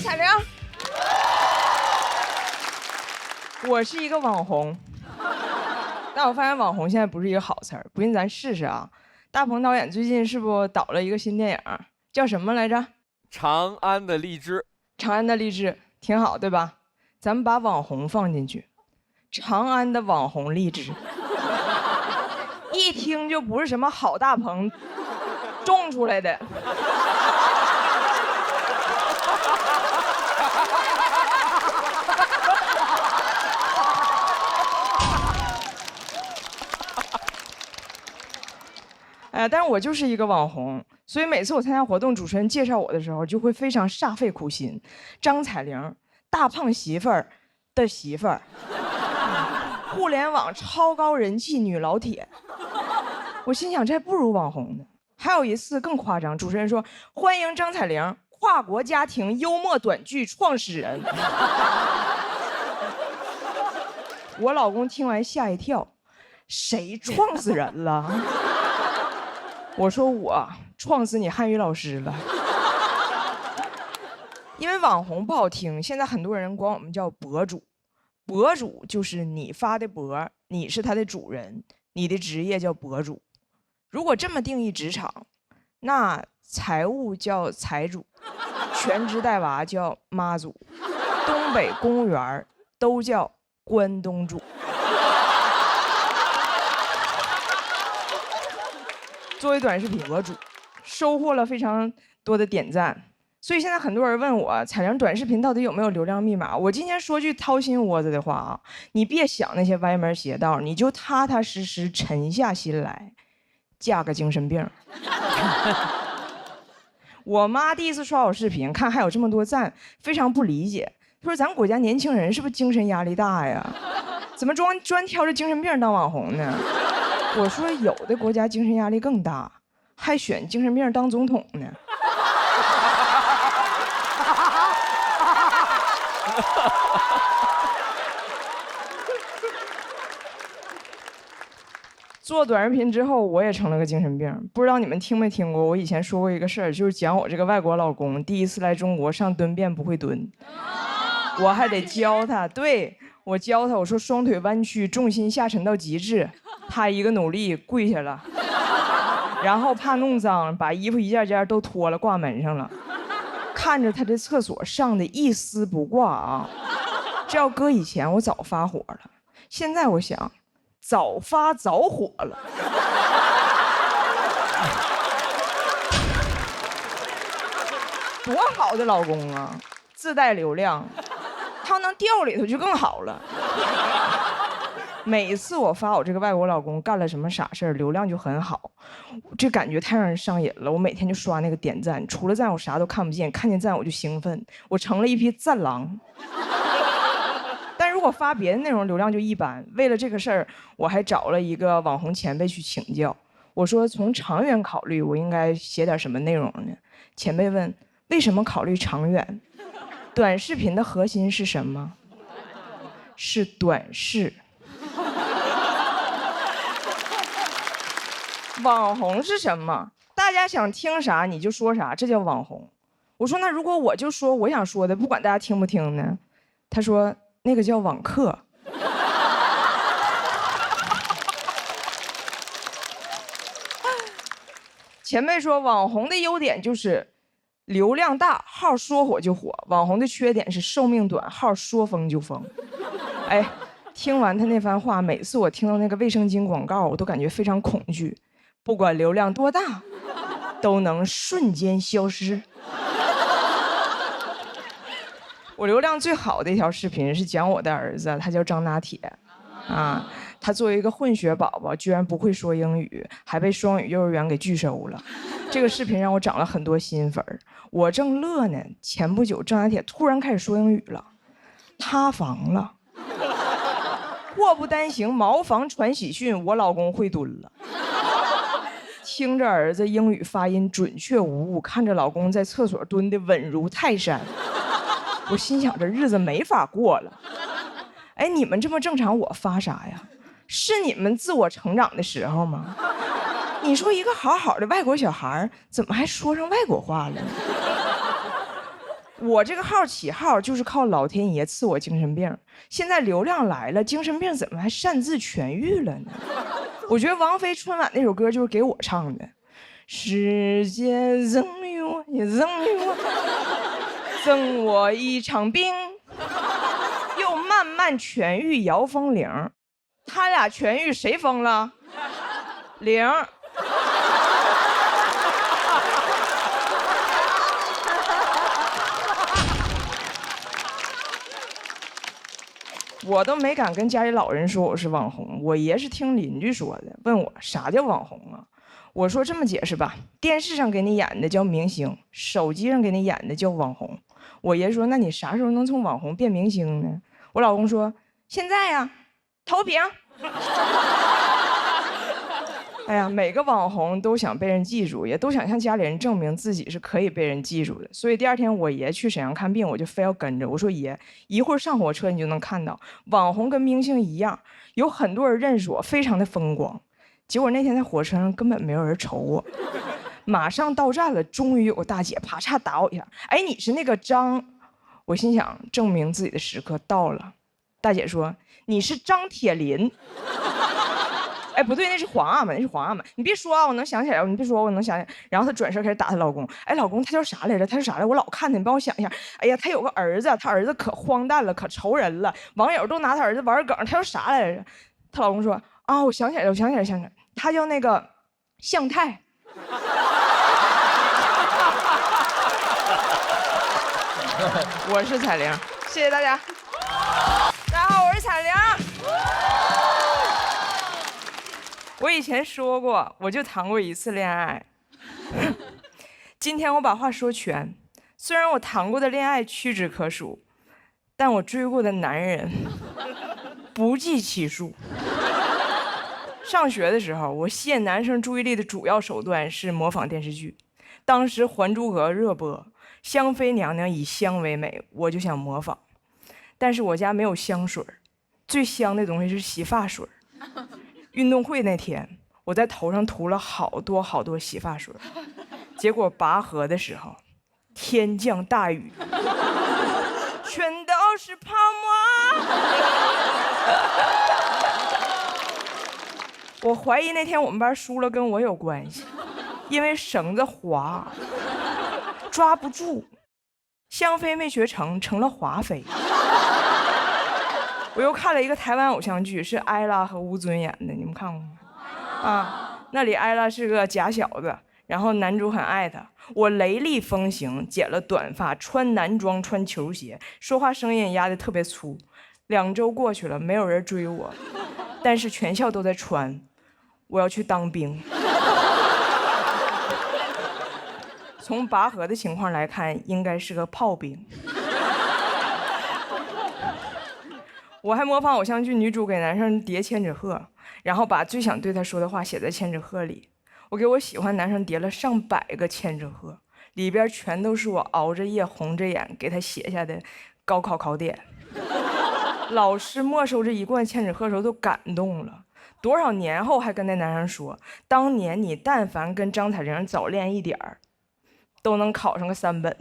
彩铃，我是一个网红，但我发现网红现在不是一个好词儿，不信咱试试啊。大鹏导演最近是不导了一个新电影，叫什么来着？长安的荔枝。长安的荔枝挺好，对吧？咱们把网红放进去，长安的网红荔枝，一听就不是什么好大棚种出来的。但是我就是一个网红，所以每次我参加活动，主持人介绍我的时候，就会非常煞费苦心。张彩玲，大胖媳妇儿的媳妇儿，互联网超高人气女老铁。我心想，这还不如网红呢。还有一次更夸张，主持人说：“欢迎张彩玲，跨国家庭幽默短剧创始人。”我老公听完吓一跳，谁撞死人了？我说我撞死你汉语老师了。因为网红不好听，现在很多人管我们叫博主。博主就是你发的博，你是他的主人，你的职业叫博主。如果这么定义职场，那财务叫财主，全职带娃叫妈祖，东北公务员都叫关东煮。作为短视频博主，收获了非常多的点赞，所以现在很多人问我，彩玲短视频到底有没有流量密码？我今天说句掏心窝子的话啊，你别想那些歪门邪道，你就踏踏实实沉下心来，嫁个精神病。我妈第一次刷我视频，看还有这么多赞，非常不理解，她说咱国家年轻人是不是精神压力大呀？怎么专挑着精神病当网红呢？我说有的国家精神压力更大，还选精神病当总统呢。做短视频之后，我也成了个精神病。不知道你们听没听过？我以前说过一个事儿，就是讲我这个外国老公第一次来中国上蹲便不会蹲，我还得教他。对，我教他，我说双腿弯曲，重心下沉到极致。他一个努力跪下了，然后怕弄脏，把衣服一件件都脱了挂门上了。看着他的厕所上的一丝不挂啊，这要搁以前我早发火了，现在我想早发早火了。多好的老公啊，自带流量，他能掉里头就更好了。每次我发我这个外国老公干了什么傻事儿，流量就很好，这感觉太让人上瘾了。我每天就刷那个点赞，除了赞我啥都看不见，看见赞我就兴奋，我成了一匹赞狼。但如果发别的内容，流量就一般。为了这个事儿，我还找了一个网红前辈去请教。我说从长远考虑，我应该写点什么内容呢？前辈问：为什么考虑长远？短视频的核心是什么？是短视。网红是什么？大家想听啥你就说啥，这叫网红。我说那如果我就说我想说的，不管大家听不听呢？他说那个叫网课。前辈说网红的优点就是流量大，号说火就火；网红的缺点是寿命短，号说封就封。哎，听完他那番话，每次我听到那个卫生巾广告，我都感觉非常恐惧。不管流量多大，都能瞬间消失。我流量最好的一条视频是讲我的儿子，他叫张拿铁，啊，他作为一个混血宝宝，居然不会说英语，还被双语幼儿园给拒收了。这个视频让我涨了很多新粉儿，我正乐呢，前不久张拿铁突然开始说英语了，塌房了。祸不单行，茅房传喜讯，我老公会蹲了。听着儿子英语发音准确无误，看着老公在厕所蹲得稳如泰山，我心想这日子没法过了。哎，你们这么正常，我发啥呀？是你们自我成长的时候吗？你说一个好好的外国小孩，怎么还说上外国话了呢？我这个号起号就是靠老天爷赐我精神病，现在流量来了，精神病怎么还擅自痊愈了呢？我觉得王菲春晚那首歌就是给我唱的，世界赠予我，也赠予我，赠我一场病，又慢慢痊愈姚风铃，他俩痊愈谁疯了？铃。我都没敢跟家里老人说我是网红，我爷是听邻居说的，问我啥叫网红啊？我说这么解释吧，电视上给你演的叫明星，手机上给你演的叫网红。我爷说，那你啥时候能从网红变明星呢？我老公说，现在呀，投屏。哎呀，每个网红都想被人记住，也都想向家里人证明自己是可以被人记住的。所以第二天我爷去沈阳看病，我就非要跟着。我说爷，一会儿上火车你就能看到，网红跟明星一样，有很多人认识我，非常的风光。结果那天在火车上根本没有人瞅我。马上到站了，终于有个大姐啪嚓打我一下，哎，你是那个张？我心想，证明自己的时刻到了。大姐说，你是张铁林。哎，不对，那是皇阿玛，那是皇阿玛。你别说啊，我能想起来，你别说，我能想起来。然后她转身开始打她老公。哎，老公，他叫啥来着？他叫啥来着？我老看他，你帮我想一下。哎呀，他有个儿子，他儿子可荒诞了，可愁人了，网友都拿他儿子玩梗。他叫啥来着？她老公说啊，我想起来了，我想起来，想起来，他叫那个向太。我是彩玲，谢谢大家。大家好，我是彩玲。我以前说过，我就谈过一次恋爱。今天我把话说全，虽然我谈过的恋爱屈指可数，但我追过的男人不计其数。上学的时候，我吸引男生注意力的主要手段是模仿电视剧。当时《还珠格格》热播，香妃娘娘以香为美，我就想模仿。但是我家没有香水，最香的东西是洗发水。运动会那天，我在头上涂了好多好多洗发水，结果拔河的时候，天降大雨，全都是泡沫。我怀疑那天我们班输了跟我有关系，因为绳子滑，抓不住，香妃没学成，成了华妃。我又看了一个台湾偶像剧，是艾拉和吴尊演的，你们看过吗？啊，那里艾拉是个假小子，然后男主很爱她。我雷厉风行，剪了短发，穿男装，穿球鞋，说话声音压得特别粗。2周过去了，没有人追我，但是全校都在传我要去当兵。从拔河的情况来看，应该是个炮兵。我还模仿偶像剧女主给男生叠千纸鹤，然后把最想对他说的话写在千纸鹤里。我给我喜欢男生叠了上百个千纸鹤，里边全都是我熬着夜红着眼给他写下的高考考点。老师没收这一罐千纸鹤的时候都感动了，多少年后还跟那男生说，当年你但凡跟张彩玲早练一点儿，都能考上个3本。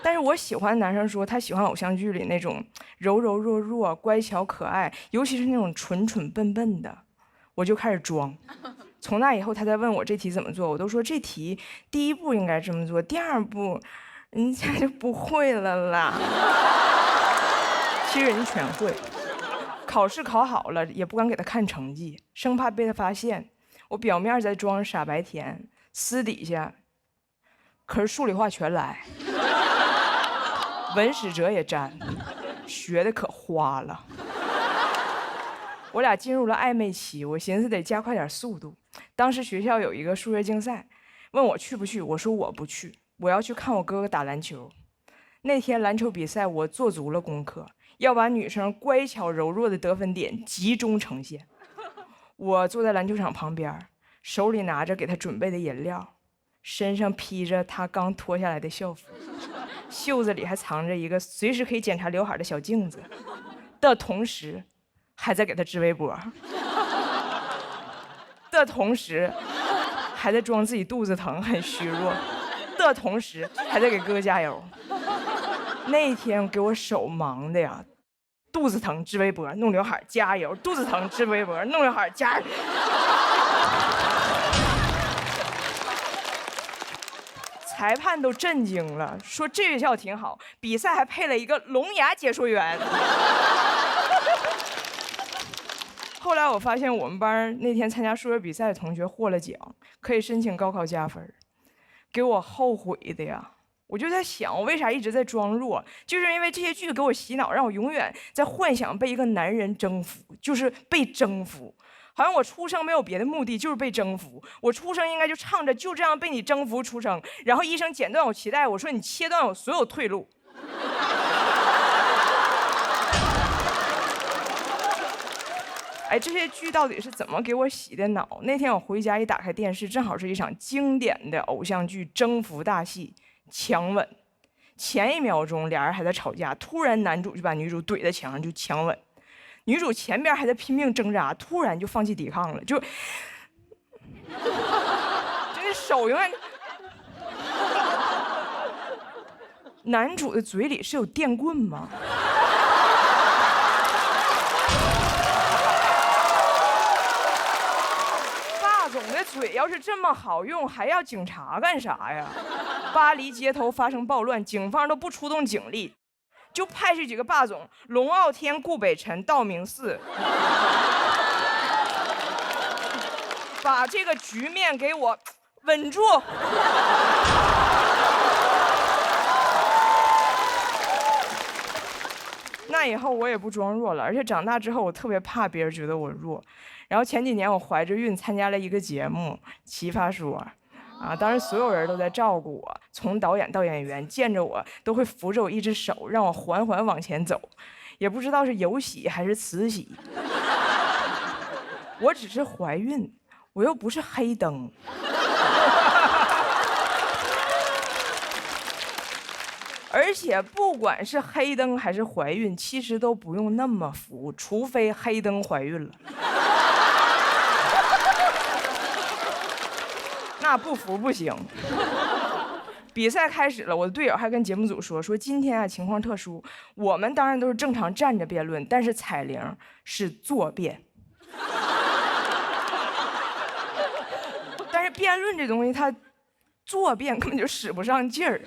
但是我喜欢男生说他喜欢偶像剧里那种柔柔弱弱、乖巧可爱，尤其是那种蠢蠢笨笨的，我就开始装。从那以后，他在问我这题怎么做，我都说这题第1步应该这么做，第2步人家就不会了啦。其实人家全会。考试考好了也不敢给他看成绩，生怕被他发现。我表面在装傻白甜，私底下可是数理化全来。文史哲也沾，学的可花了。我俩进入了暧昧期，我寻思得加快点速度。当时学校有一个数学竞赛，问我去不去，我说我不去，我要去看我哥哥打篮球。那天篮球比赛我做足了功课，要把女生乖巧柔弱的得分点集中呈现。我坐在篮球场旁边，手里拿着给他准备的饮料，身上披着他刚脱下来的校服，袖子里还藏着一个随时可以检查刘海的小镜子，的同时还在给他织围脖，的同时还在装自己肚子疼很虚弱，的同时还在给哥哥加油。那天给我手忙的呀，肚子疼治微博，弄刘海加油；肚子疼治微博，弄刘海加油。裁判都震惊了，说这学校挺好，比赛还配了一个聋哑解说员。后来我发现我们班那天参加数学比赛的同学获了奖，可以申请高考加分，给我后悔的呀。我就在想，我为啥一直在装弱？就是因为这些剧给我洗脑，让我永远在幻想被一个男人征服，就是被征服。好像我出生没有别的目的，就是被征服。我出生应该就唱着就这样被你征服出生，然后医生剪断我脐带，我说你切断我所有退路。哎，这些剧到底是怎么给我洗的脑？那天我回家一打开电视，正好是一场经典的偶像剧征服大戏《强吻》。前一秒钟俩人还在吵架，突然男主就把女主怼在墙上就强吻。女主前边还在拼命挣扎，突然就放弃抵抗了，就那手永远。男主的嘴里是有电棍吗？霸总的嘴要是这么好用，还要警察干啥呀？巴黎街头发生暴乱，警方都不出动警力。就派去几个霸总，龙傲天、顾北辰、道明寺，把这个局面给我稳住。那以后我也不装弱了，而且长大之后我特别怕别人觉得我弱。然后前几年我怀着孕参加了一个节目《奇葩说》。当时所有人都在照顾我，从导演到演员，见着我都会扶着我一只手，让我缓缓往前走，也不知道是有喜还是慈禧。我只是怀孕，我又不是黑灯。而且不管是黑灯还是怀孕，其实都不用那么服，除非黑灯怀孕了。那不服不行。比赛开始了，我的队友还跟节目组说今天情况特殊，我们当然都是正常站着辩论，但是彩铃是坐辩。但是辩论这东西，它坐辩根本就使不上劲儿。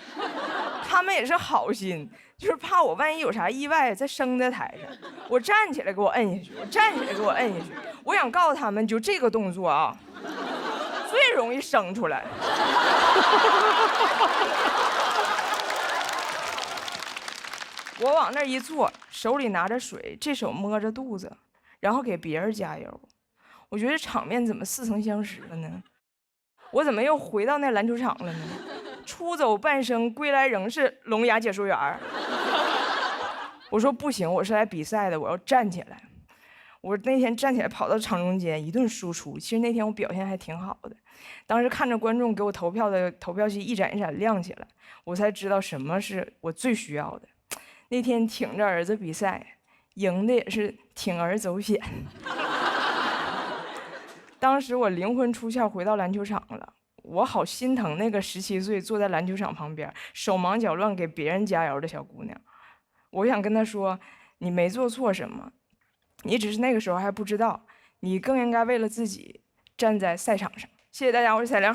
他们也是好心，就是怕我万一有啥意外再生在台上，我站起来给我摁下去，我站起来给我摁下去。我想告诉他们，就这个动作啊。最容易生出来。我往那一坐，手里拿着水，这手摸着肚子，然后给别人加油。我觉得场面怎么似曾相识了呢？我怎么又回到那篮球场了呢？出走半生，归来仍是聋哑解说员。我说不行，我是来比赛的，我要站起来。我那天站起来跑到场中间一顿输出，其实那天我表现还挺好的。当时看着观众给我投票的投票器一盏一盏亮起来，我才知道什么是我最需要的。那天挺着儿子比赛，赢的也是铤而走险。当时我灵魂出窍回到篮球场了，我好心疼那个17岁坐在篮球场旁边手忙脚乱给别人加油的小姑娘。我想跟她说，你没做错什么，你只是那个时候还不知道，你更应该为了自己站在赛场上。谢谢大家，我是彩玲。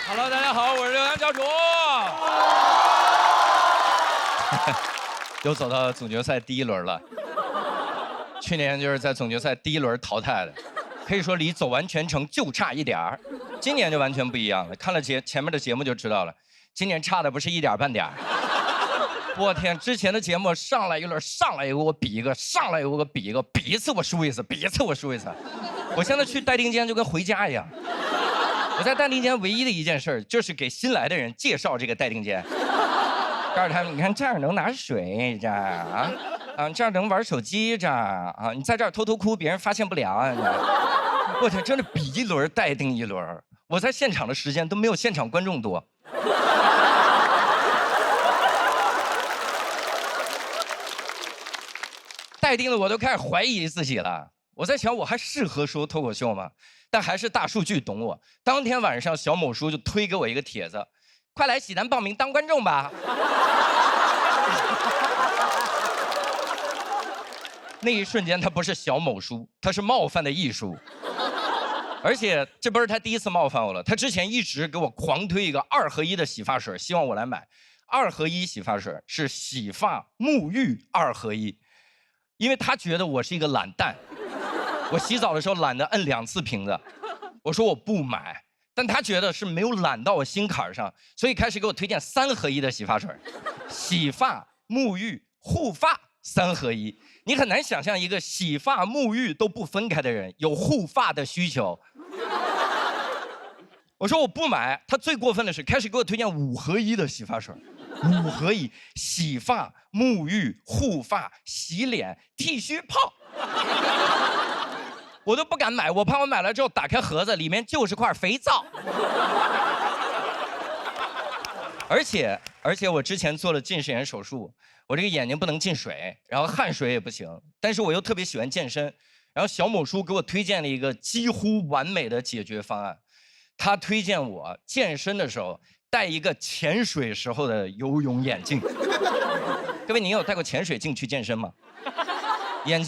Hello， 大家好，我是刘洋教主。又走到总决赛第一轮了。去年就是在总决赛第一轮淘汰的，可以说离走完全程就差一点儿。今年就完全不一样了，看了前面的节目就知道了，今年差的不是一点半点。我天，之前的节目上来一轮，上来给我比一个，上来给我比一个，比一次我输一次，比一次我输一次。我现在去待定间就跟回家一样。我在待定间唯一的一件事就是给新来的人介绍这个待定间，告诉他们，你看这儿能拿水，这儿这儿能玩手机，这儿你在这儿偷偷哭，别人发现不了啊。我天，真的比一轮待定一轮，我在现场的时间都没有现场观众多。待定了，我都开始怀疑自己了。我在想我还适合说脱口秀吗？但还是大数据懂我。当天晚上，小某书就推给我一个帖子，快来喜南报名当观众吧。那一瞬间，他不是小某书，他是冒犯的艺术。而且这不是他第一次冒犯我了，他之前一直给我狂推一个2合1的洗发水，希望我来买。2合1洗发水是洗发、沐浴2合1，因为他觉得我是一个懒蛋。我洗澡的时候懒得摁2次瓶子，我说我不买，但他觉得是没有懒到我心坎上，所以开始给我推荐3合1的洗发水，洗发、沐浴、护发3合1。你很难想象一个洗发、沐浴都不分开的人有护发的需求。我说我不买，他最过分的是开始给我推荐5合1的洗发水，5合1，洗发、沐浴、护发、洗脸、剃须泡。我都不敢买，我怕我买了之后打开盒子里面就是块肥皂。而且我之前做了近视眼手术，我这个眼睛不能进水，然后汗水也不行，但是我又特别喜欢健身，然后小某书给我推荐了一个几乎完美的解决方案，他推荐我健身的时候戴一个潜水时候的游泳眼镜。各位，你有戴过潜水镜去健身吗？眼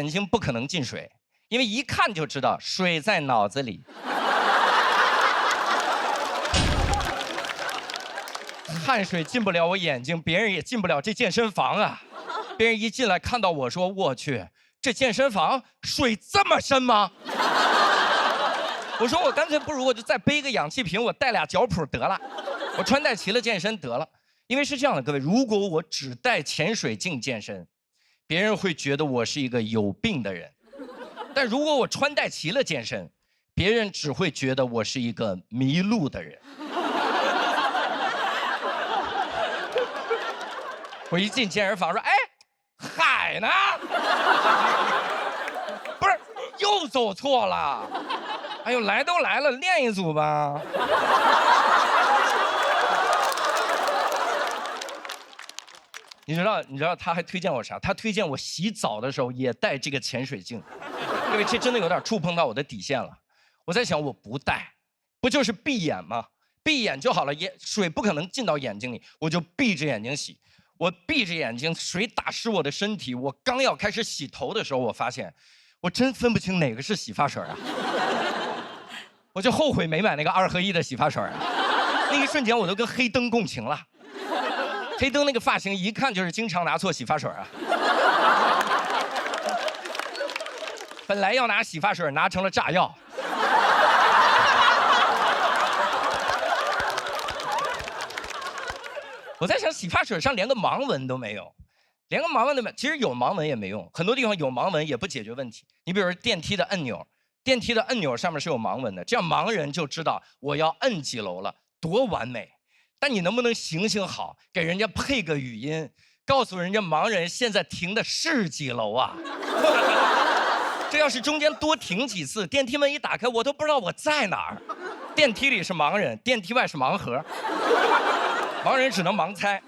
睛不可能进水，因为一看就知道水在脑子里。汗水进不了我眼睛，别人也进不了这健身房啊。别人一进来看到我说，我去，这健身房水这么深吗？我说我干脆不如我就再背个氧气瓶，我带2脚蹼得了，我穿戴齐了健身得了。因为是这样的，各位，如果我只带潜水镜健身，别人会觉得我是一个有病的人。但如果我穿戴齐了健身，别人只会觉得我是一个迷路的人。我一进健身房说：“哎，海呢？不是，又走错了。哎呦，来都来了，练一组吧。”你知道他还推荐我啥？他推荐我洗澡的时候也带这个潜水镜。各位，这真的有点触碰到我的底线了。我在想，我不带，不就是闭眼吗？闭眼就好了，水不可能进到眼睛里，我就闭着眼睛洗。我闭着眼睛，水打湿我的身体。我刚要开始洗头的时候，我发现，我真分不清哪个是洗发水啊！我就后悔没买那个2合1的洗发水啊！那一瞬间，我都跟黑灯共情了。黑灯那个发型一看就是经常拿错洗发水啊！本来要拿洗发水，拿成了炸药。我在想，洗发水上连个盲文都没有，连个盲文都没有。其实有盲文也没用，很多地方有盲文也不解决问题。你比如说电梯的按钮，电梯的按钮上面是有盲文的，这样盲人就知道我要摁几楼了，多完美。但你能不能行好，给人家配个语音，告诉人家盲人现在停的是几楼啊？这要是中间多停几次，电梯门一打开，我都不知道我在哪儿。电梯里是盲人，电梯外是盲盒，盲人只能盲猜。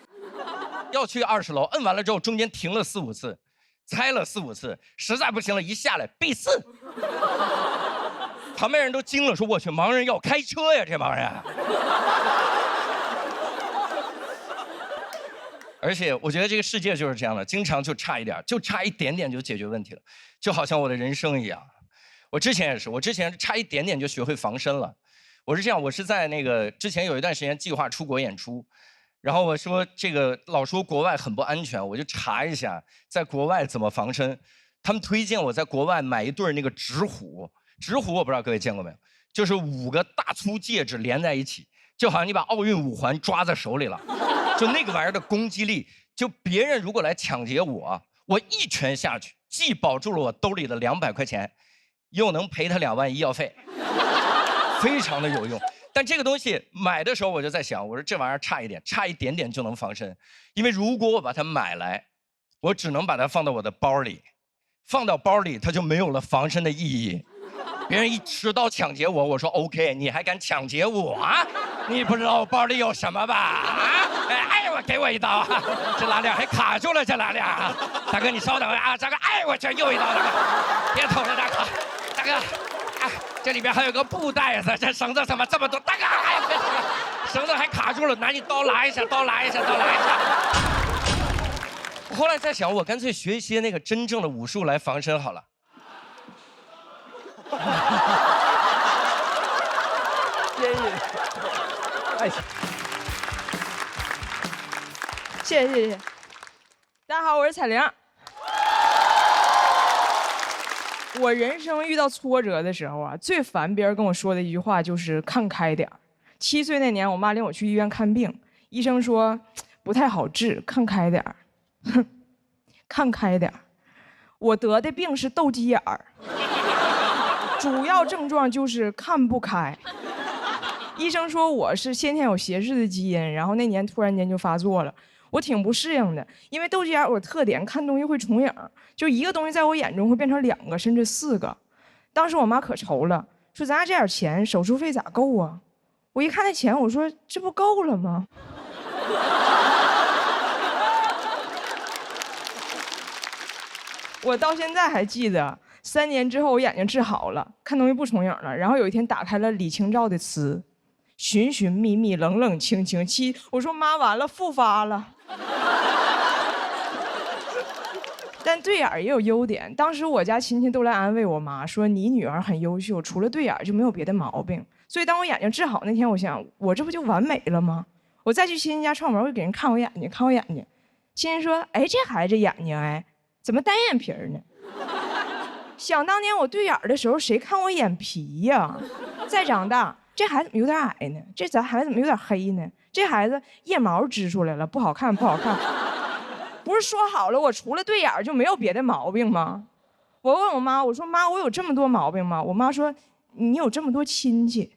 要去20楼，摁完了之后中间停了4、5次，猜了4、5次，实在不行了，一下来必4。旁边人都惊了，说我去，盲人要开车呀，这帮人。而且我觉得这个世界就是这样的，经常就差一点，就差一点点就解决问题了，就好像我的人生一样。我之前也是，我之前差一点点就学会防身了。我是这样，我是在那个之前有一段时间计划出国演出，然后我说这个老说国外很不安全，我就查一下在国外怎么防身。他们推荐我在国外买一对那个纸虎，纸虎我不知道各位见过没有，就是5个大粗戒指连在一起，就好像你把奥运5环抓在手里了。就那个玩意儿的攻击力，就别人如果来抢劫我，我一拳下去，既保住了我兜里的200块钱，又能赔他2万医药费，非常的有用。但这个东西买的时候我就在想，我说这玩意儿差一点点就能防身，因为如果我把它买来，我只能把它放到我的包里，放到包里它就没有了防身的意义。别人一持刀抢劫我，我说 OK， 你还敢抢劫我啊？你不知道我包里有什么吧？啊？哎，我给我一刀啊！这拉链还卡住了，这拉链啊！大哥，你稍等啊，大哥，哎，我这又一刀，大哥，别偷了，大哥，大哥，哎，这里边还有个布袋子，这绳子怎么这么多？大哥，哎呀，绳子还卡住了，拿你刀拉一下，刀拉一下，刀拉一下。我后来在想，我干脆学一些那个真正的武术来防身好了。谢谢，哎，谢谢。大家好，我是彩玲。我人生遇到挫折的时候啊，最烦别人跟我说的一句话就是看开点儿。7岁那年，我妈领我去医院看病，医生说不太好治，看开点儿。哼，看开点儿。我得的病是斗鸡眼儿，主要症状就是看不开。医生说我是先天有斜视的基因，然后那年突然间就发作了。我挺不适应的，因为斗鸡眼有特点，看东西会重影，就一个东西在我眼中会变成2个甚至4个。当时我妈可愁了，说咱家这点钱手术费咋够啊？我一看那钱，我说这不够了吗？我到现在还记得，3年之后我眼睛治好了，看东西不重影了。然后有一天打开了李清照的词，寻寻觅觅，冷冷清清。我说妈，完了，复发了。但对眼也有优点，当时我家亲戚都来安慰我妈，说你女儿很优秀，除了对眼就没有别的毛病。所以当我眼睛治好那天，我想我这不就完美了吗？我再去亲戚家串门，我给人看我眼睛，看我眼睛。亲戚说，哎，这孩子眼睛哎，怎么单眼皮呢？想当年我对眼的时候，谁看我眼皮呀？再长大，这孩子怎么有点矮呢？这孩子怎么有点黑呢？这孩子腋毛支出来了，不好看，不好看。不是说好了我除了对眼就没有别的毛病吗？我问我妈，我说妈，我有这么多毛病吗？我妈说你有这么多亲戚。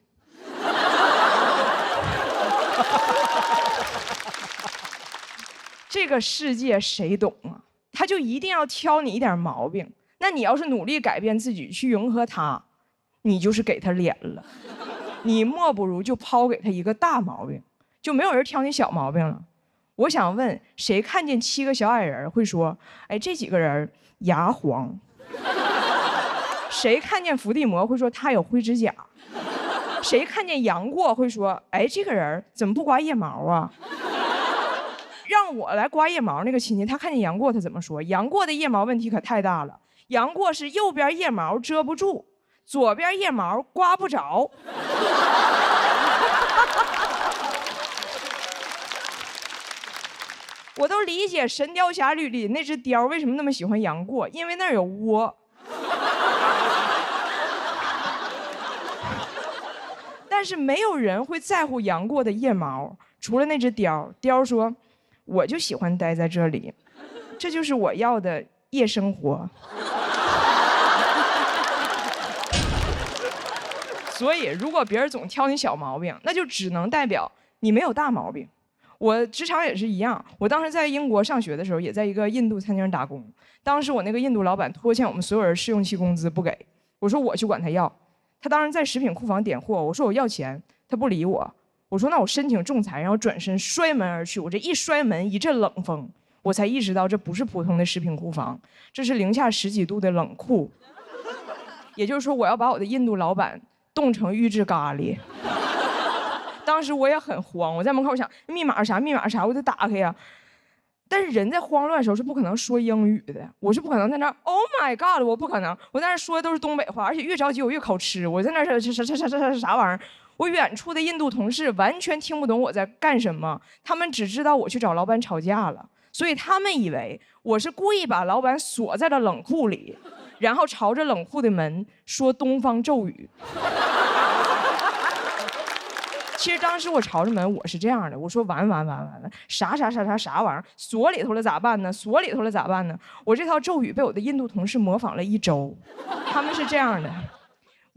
这个世界谁懂啊？他就一定要挑你一点毛病，那你要是努力改变自己去迎合他，你就是给他脸了。你莫不如就抛给他一个大毛病，就没有人挑你小毛病了。我想问，谁看见7个小矮人会说，哎，这几个人牙黄？谁看见伏地魔会说他有灰指甲？谁看见杨过会说，哎，这个人怎么不刮腋毛啊？让我来刮腋毛那个亲戚，他看见杨过他怎么说？杨过的腋毛问题可太大了，杨过是右边腋毛遮不住，左边腋毛刮不着。我都理解《神雕侠侣》里那只雕为什么那么喜欢杨过，因为那儿有窝。但是没有人会在乎杨过的腋毛，除了那只雕。雕说：“我就喜欢待在这里，这就是我要的夜生活。”所以，如果别人总挑你小毛病，那就只能代表你没有大毛病。我职场也是一样，我当时在英国上学的时候，也在一个印度餐厅打工。当时我那个印度老板拖欠我们所有人试用期工资不给，我说我去管他要。他当时在食品库房点货，我说我要钱，他不理我。我说那我申请仲裁，然后转身摔门而去。我这一摔门，一阵冷风，我才意识到这不是普通的食品库房，这是零下10几度的冷库。也就是说，我要把我的印度老板冻成预制咖喱。当时我也很慌，我在门口想密码啥，密码啥，我得打开呀。但是人在慌乱的时候是不可能说英语的，我是不可能在那 Oh my God， 我不可能，我在那说的都是东北话，而且越着急我越口吃，我在那啥玩意儿。我远处的印度同事完全听不懂我在干什么，他们只知道我去找老板吵架了，所以他们以为我是故意把老板锁在了冷库里，然后朝着冷库的门说东方咒语。其实当时我朝着门，我是这样的，我说完了，啥玩意儿，锁里头了咋办呢？锁里头了咋办呢？我这套咒语被我的印度同事模仿了1周，他们是这样的，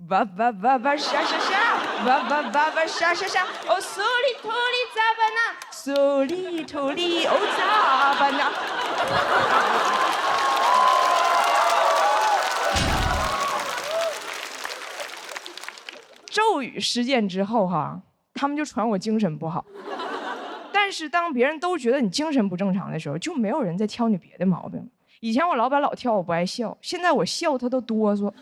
哇沙，哇沙，哦索里托里咋办呢？索里托里哦咋办呢？咒语事件之后哈。他们就传我精神不好，但但是当别人都觉得你精神不正常的时候，就没有人再挑你别的毛病了。以前我老板老挑我不爱笑，现在我笑他都哆嗦。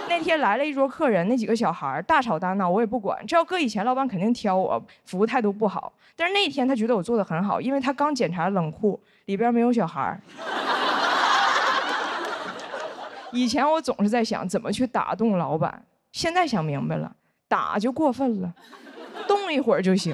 那天来了一桌客人，那几个小孩大吵大闹，我也不管。这要搁以前，老板肯定挑我，服务态度不好。但是那天他觉得我做的很好，因为他刚检查冷库，里边没有小孩。以前我总是在想怎么去打动老板，现在想明白了，打就过分了，动一会儿就行。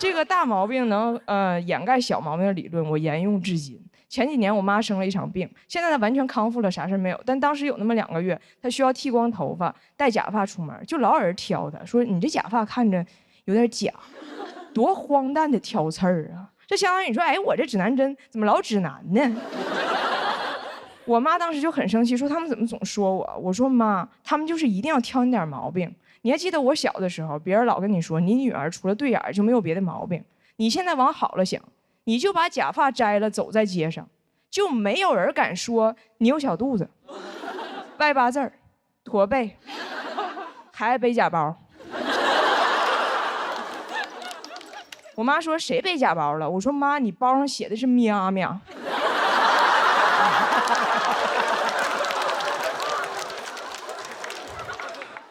这个大毛病能掩盖小毛病的理论，我沿用至今。前几年我妈生了一场病，现在她完全康复了，啥事没有。但当时有那么2个月，她需要剃光头发，戴假发出门，就老有人挑她，说你这假发看着有点假，多荒诞的挑刺儿啊！这相当于你说，哎，我这指南针怎么老指南呢？我妈当时就很生气，说他们怎么总说我？我说妈，他们就是一定要挑你点毛病。你还记得我小的时候，别人老跟你说，你女儿除了对眼就没有别的毛病。你现在往好了想，你就把假发摘了，走在街上，就没有人敢说你有小肚子、外八字、驼背，还爱背假包。我妈说谁背假包了？我说妈，你包上写的是喵喵。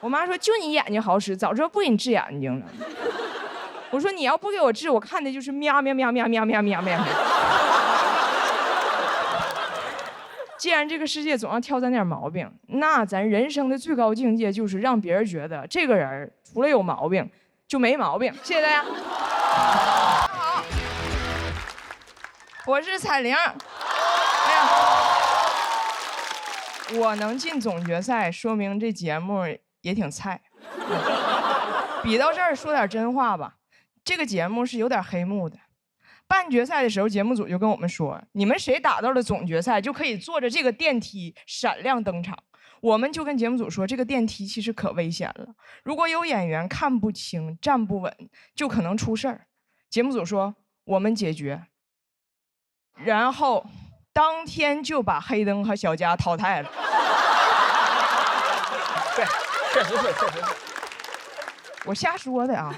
我妈说就你眼睛好使，早知道不给你治眼睛了。我说你要不给我治，我看的就是喵喵喵喵喵喵喵喵。既然这个世界总要挑咱点毛病，那咱人生的最高境界就是让别人觉得这个人除了有毛病就没毛病。谢谢大家。好，我是彩玲。哎呀，我能进总决赛，说明这节目也挺菜。比到这儿说点真话吧，这个节目是有点黑幕的。半决赛的时候，节目组就跟我们说，你们谁打到了总决赛，就可以坐着这个电梯闪亮登场。我们就跟节目组说，这个电梯其实可危险了，如果有演员看不清、站不稳，就可能出事儿。节目组说我们解决，然后当天就把黑灯和小佳淘汰了。对，确实是。我瞎说的啊！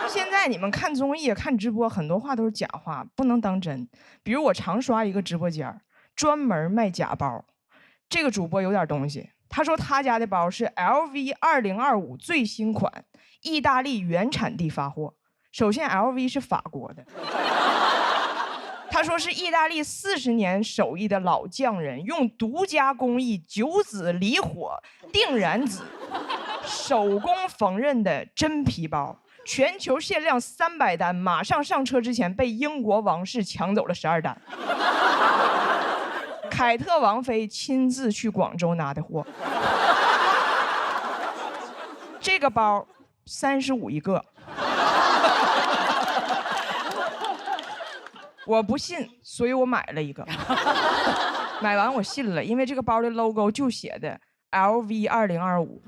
现在你们看综艺、看直播，很多话都是假话，不能当真。比如我常刷一个直播间，专门卖假包。这个主播有点东西，他说他家的包是 LV 2025最新款，意大利原产地发货。首先 ，LV 是法国的。他说是意大利40年手艺的老匠人用独家工艺9子离火定燃子手工缝纫的真皮包，全球限量300单，马上上车之前被英国王室抢走了12单。凯特王妃亲自去广州拿的货。这个包35一个。我不信，所以我买了一个。买完我信了，因为这个包的 logo 就写的 LV 2025。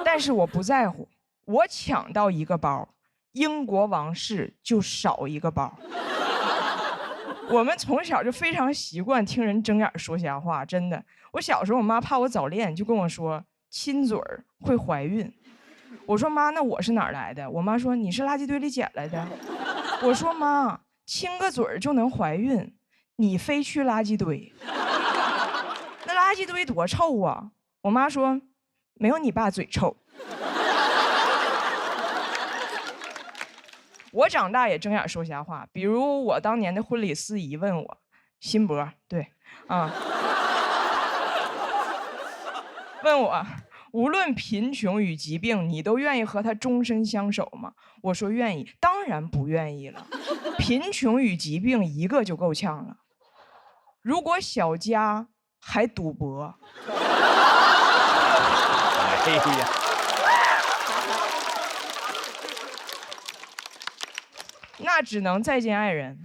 但是我不在乎，我抢到一个包，英国王室就少一个包。我们从小就非常习惯听人睁眼说瞎话，真的。我小时候，我妈怕我早恋，就跟我说亲嘴儿会怀孕。我说妈，那我是哪儿来的？我妈说你是垃圾堆里捡来的。我说妈，亲个嘴儿就能怀孕，你非去垃圾堆？那垃圾堆多臭啊！我妈说没有你爸嘴臭。我长大也睁眼说瞎话，比如我当年的婚礼司仪问我，辛博，对，问我无论贫穷与疾病，你都愿意和他终身相守吗？我说愿意，当然不愿意了。贫穷与疾病一个就够呛了，如果小佳还赌博，哎呀，那只能再见爱人。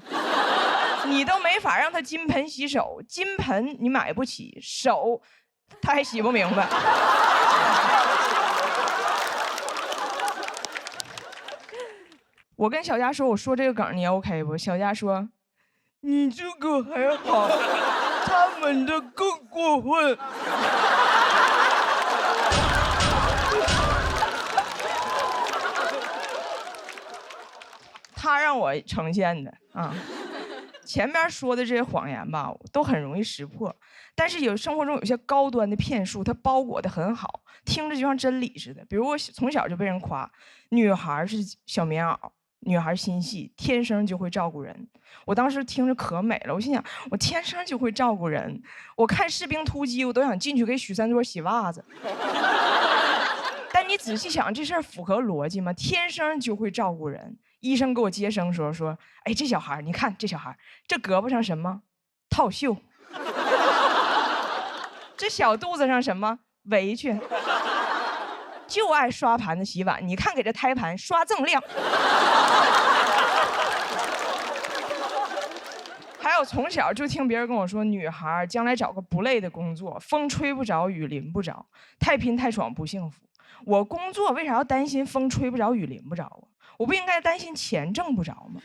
你都没法让他金盆洗手，金盆你买不起，手他还洗不明白。我跟小佳说，我说这个梗你 OK 不？小佳说，你这个还好，他们的更过分。他让我呈现的啊。前面说的这些谎言吧，都很容易识破，但是生活中有些高端的骗术，它包裹得很好，听着就像真理似的。比如我从小就被人夸，女孩是小棉袄，女孩心细，天生就会照顾人。我当时听着可美了，我心想，我天生就会照顾人。我看《士兵突击》，我都想进去给许三多洗袜子。但你仔细想，这事儿符合逻辑吗？天生就会照顾人。医生给我接生说，哎，这小孩，你看这小孩，这胳膊上什么？套袖。这小肚子上什么？围裙。就爱刷盘子洗碗，你看给这胎盘刷锃亮。还有从小就听别人跟我说，女孩将来找个不累的工作，风吹不着，雨淋不着，太拼太爽不幸福。我工作为啥要担心风吹不着，雨淋不着啊？我不应该担心钱挣不着吗？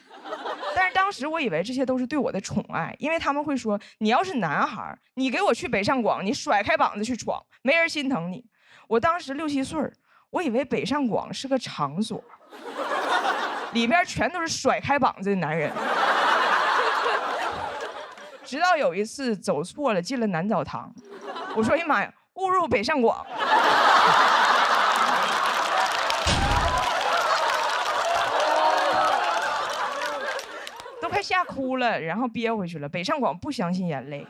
但是当时我以为这些都是对我的宠爱，因为他们会说，你要是男孩，你给我去北上广，你甩开膀子去闯，没人心疼你。我当时6、7岁，我以为北上广是个场所，里边全都是甩开膀子的男人。直到有一次走错了，进了男澡堂，我说：“哎呀妈呀，误入北上广。”都快吓哭了，然后憋回去了。北上广不相信眼泪。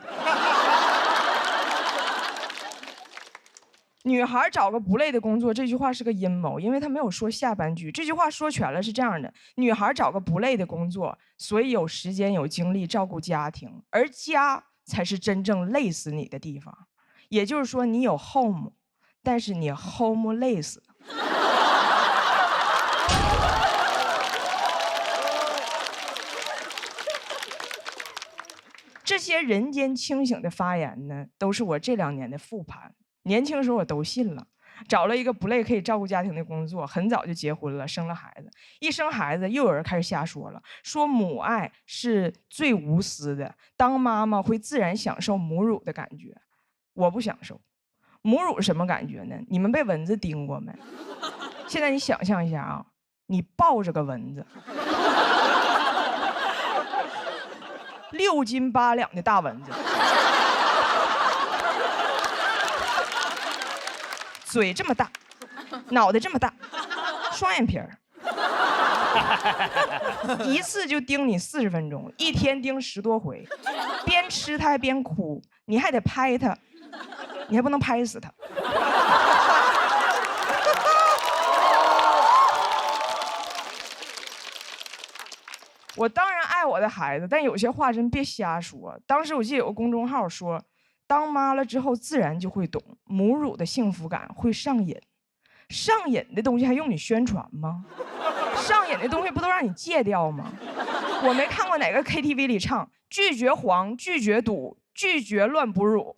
女孩找个不累的工作，这句话是个阴谋，因为她没有说下半句。这句话说全了是这样的：女孩找个不累的工作，所以有时间有精力照顾家庭，而家才是真正累死你的地方。也就是说，你有 home， 但是你 home 累死。这些人间清醒的发言呢，都是我这2年的复盘。年轻时候我都信了，找了一个不累可以照顾家庭的工作，很早就结婚了，生了孩子。一生孩子，又有人开始瞎说了，说母爱是最无私的，当妈妈会自然享受母乳的感觉。我不享受。母乳是什么感觉呢？你们被蚊子叮过没？现在你想象一下啊，你抱着个蚊子，6斤8两的大蚊子，嘴这么大，脑袋这么大，双眼皮儿，一次就叮你40分钟，一天叮10多回，边吃它还边哭，你还得拍它，你还不能拍死它。我当然爱我的孩子，但有些话真别瞎说。当时我记得有个公众号说，当妈了之后自然就会懂，母乳的幸福感会上瘾。上瘾的东西还用你宣传吗？上瘾的东西不都让你戒掉吗？我没看过哪个 KTV 里唱拒绝黄，拒绝赌，拒绝乱哺乳。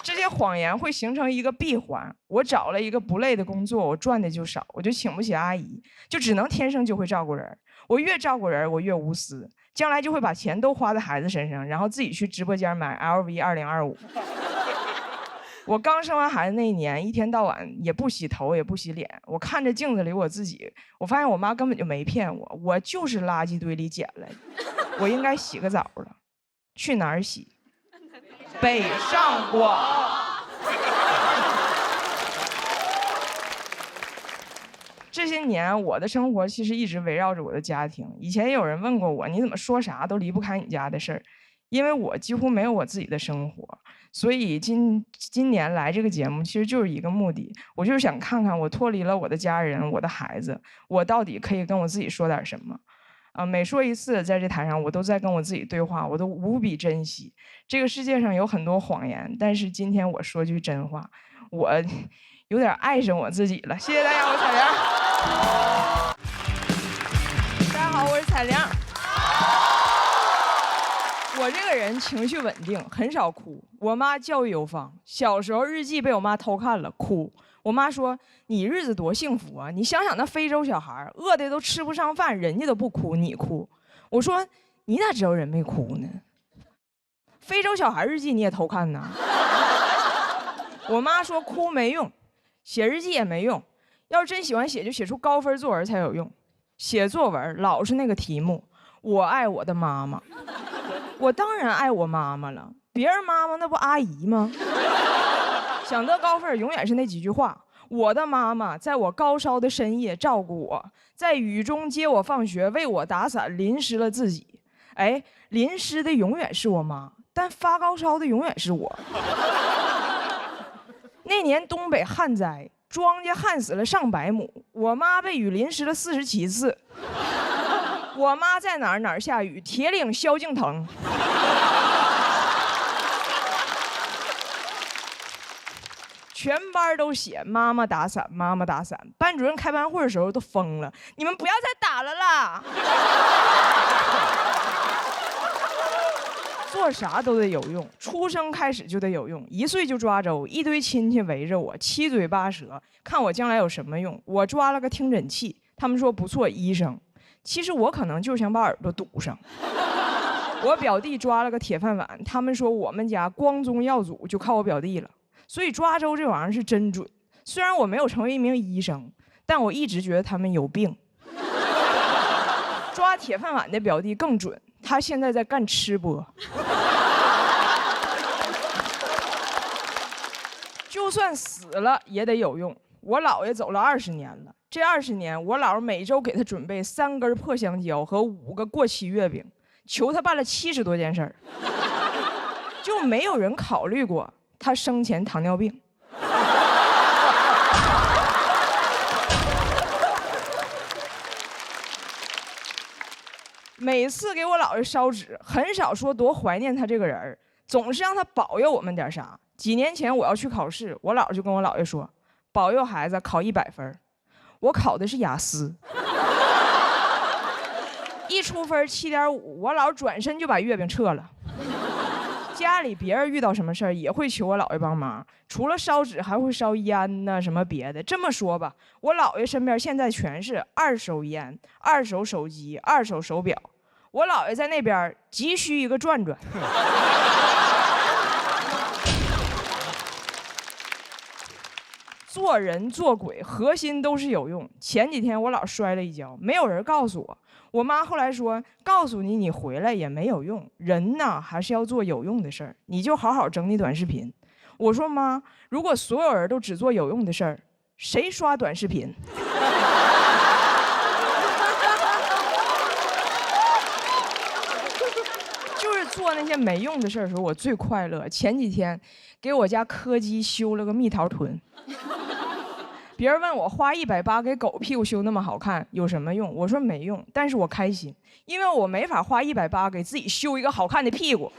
这些谎言会形成一个闭环。我找了一个不累的工作，我赚的就少，我就请不起阿姨，就只能天生就会照顾人。我越照顾人，我越无私，将来就会把钱都花在孩子身上，然后自己去直播间买 LV 2025。我刚生完孩子那一年，一天到晚也不洗头也不洗脸，我看着镜子里我自己，我发现我妈根本就没骗我，我就是垃圾堆里捡来的，我应该洗个澡了。去哪儿洗？北上广。这些年我的生活其实一直围绕着我的家庭。以前也有人问过我，你怎么说啥都离不开你家的事儿？因为我几乎没有我自己的生活，所以今年来这个节目其实就是一个目的，我就是想看看我脱离了我的家人，我的孩子，我到底可以跟我自己说点什么。每说一次在这台上，我都在跟我自己对话，我都无比珍惜。这个世界上有很多谎言，但是今天我说句真话，我有点爱上我自己了。谢谢大家，我是彩玲。大家好，我是彩玲。我这个人情绪稳定，很少哭。我妈教育有方，小时候日记被我妈偷看了，哭。我妈说：“你日子多幸福啊！你想想那非洲小孩，饿的都吃不上饭，人家都不哭，你哭。”我说：“你咋知道人没哭呢？非洲小孩日记你也偷看呢？”我妈说：“哭没用，写日记也没用，要是真喜欢写，就写出高分作文才有用。写作文老是那个题目，我爱我的妈妈。我当然爱我妈妈了，别人妈妈那不阿姨吗？想得高分永远是那几句话。我的妈妈在我高烧的深夜照顾我，在雨中接我放学，为我打伞，淋湿了自己。哎，淋湿的永远是我妈，但发高烧的永远是我。那年东北旱灾，庄稼旱死了上百亩，我妈被雨淋湿了47次。我妈在哪儿哪儿下雨，铁岭萧敬腾。全班都写妈妈打伞，妈妈打伞。班主任开班会的时候都疯了，你们不要再打了啦！做啥都得有用，出生开始就得有用。1岁就抓周，一堆亲戚围着我，七嘴八舌，看我将来有什么用。我抓了个听诊器，他们说不错，医生。其实我可能就想把耳朵堵上。我表弟抓了个铁饭碗，他们说我们家光宗耀祖就靠我表弟了。所以抓周这玩意儿是真准。虽然我没有成为一名医生，但我一直觉得他们有病。抓铁饭碗的表弟更准，他现在在干吃播。就算死了也得有用。我姥爷走了20年了，这20年我姥每周给他准备3根破香蕉和5个过期月饼，求他办了70多件事儿，就没有人考虑过他生前糖尿病。每次给我姥爷烧纸，很少说多怀念他这个人儿，总是让他保佑我们点啥。几年前我要去考试，我姥就跟我姥爷说，保佑孩子考100分。我考的是雅思，一出分7.5，我姥转身就把月饼撤了。家里别人遇到什么事儿也会求我姥爷帮忙，除了烧纸还会烧烟呐，什么别的。这么说吧，我姥爷身边现在全是2手烟、2手手机、2手手表。我姥爷在那边急需一个转转。做人做鬼核心都是有用。前几天我姥摔了一跤，没有人告诉我。我妈后来说，告诉你，你回来也没有用。人呢，还是要做有用的事儿。你就好好整理短视频。我说妈，如果所有人都只做有用的事儿，谁刷短视频？就是做那些没用的事儿的时候，我最快乐。前几天给我家柯基修了个蜜桃臀。别人问我花180给狗屁股修那么好看有什么用？我说没用，但是我开心，因为我没法花180给自己修一个好看的屁股。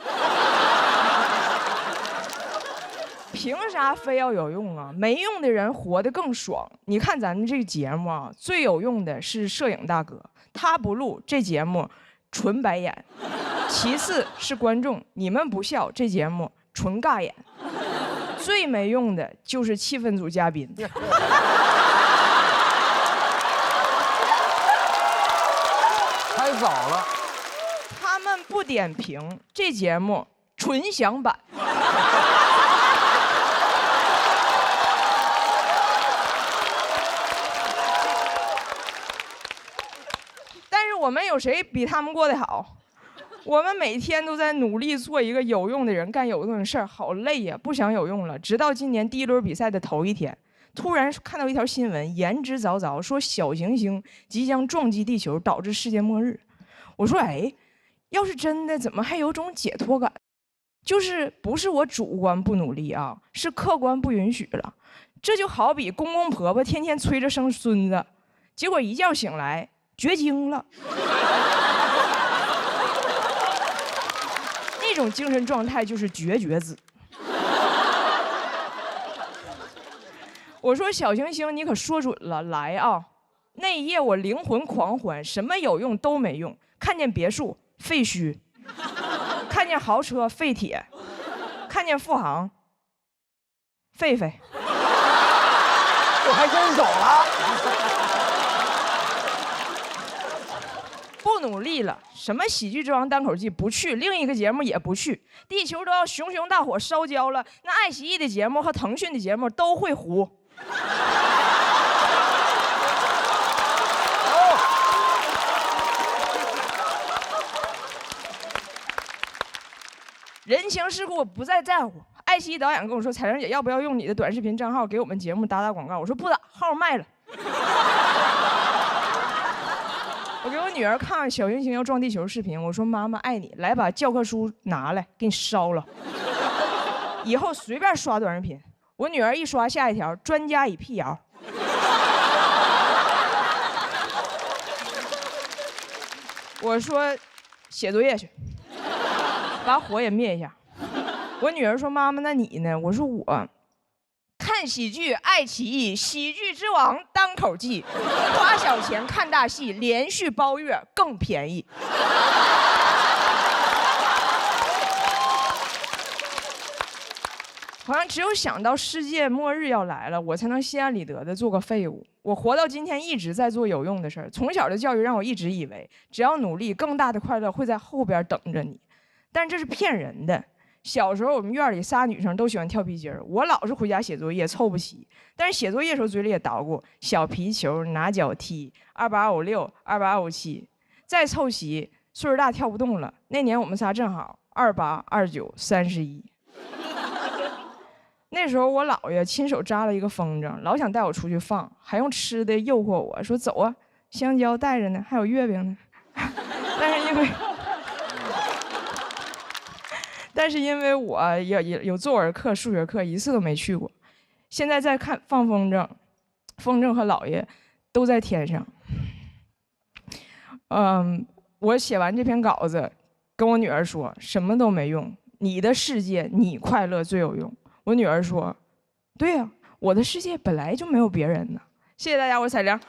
凭啥非要有用啊？没用的人活得更爽。你看咱们这个节目啊，最有用的是摄影大哥，他不录这节目纯白眼。其次是观众，你们不笑这节目纯尬眼。最没用的就是气氛组嘉宾。太早了，他们不点评，这节目纯享版。但是我们有谁比他们过得好？我们每天都在努力做一个有用的人，干有用的事儿，好累呀，不想有用了。直到今年第1轮比赛的头1天，突然看到一条新闻，言之凿凿说小行星即将撞击地球，导致世界末日。我说，哎，要是真的，怎么还有种解脱感？就是不是我主观不努力啊，是客观不允许了。这就好比公公婆婆天天催着生孙子，结果一觉醒来绝经了。那种精神状态就是绝子。我说小行星，你可说准了，来啊！那一夜我灵魂狂欢，什么有用都没用。看见别墅废墟，看见豪车废铁，看见富航狒狒。我还真走了。不努力了，什么喜剧之王单口季不去，另一个节目也不去，地球都要熊熊大火烧焦了，那爱奇艺的节目和腾讯的节目都会糊。人情世故我不再在乎。爱奇艺导演跟我说：“彩玲姐，要不要用你的短视频账号给我们节目打广告？”我说：“不打，号卖了。”我给我女儿看小行星要撞地球视频，我说：“妈妈爱你，来把教科书拿来，给你烧了。以后随便刷短视频。”我女儿一刷下一条，专家已辟谣。我说：“写作业去，把火也灭一下。”我女儿说：“妈妈，那你呢？”我说：“我看喜剧，爱奇艺，喜剧之王单口记，花小钱看大戏，连续包月更便宜。”好像只有想到世界末日要来了，我才能心安理得的做个废物。我活到今天一直在做有用的事儿。从小的教育让我一直以为，只要努力，更大的快乐会在后边等着你。但这是骗人的。小时候我们院里仨女生都喜欢跳皮筋儿，我老是回家写作业凑不齐。但是写作业的时候嘴里也捣鼓小皮球、拿脚踢、2856、2857，再凑齐，岁数大跳不动了。那年我们仨正好28、29、31。那时候我姥爷亲手扎了一个风筝，老想带我出去放，还用吃的诱惑我说：“走啊，香蕉带着呢，还有月饼呢。”但是因为我有作文课、数学课，一次都没去过。现在在看放风筝，风筝和姥爷都在天上。我写完这篇稿子，跟我女儿说，什么都没用，你的世界你快乐最有用。我女儿说：“对呀，我的世界本来就没有别人呢。”谢谢大家，我是彩玲。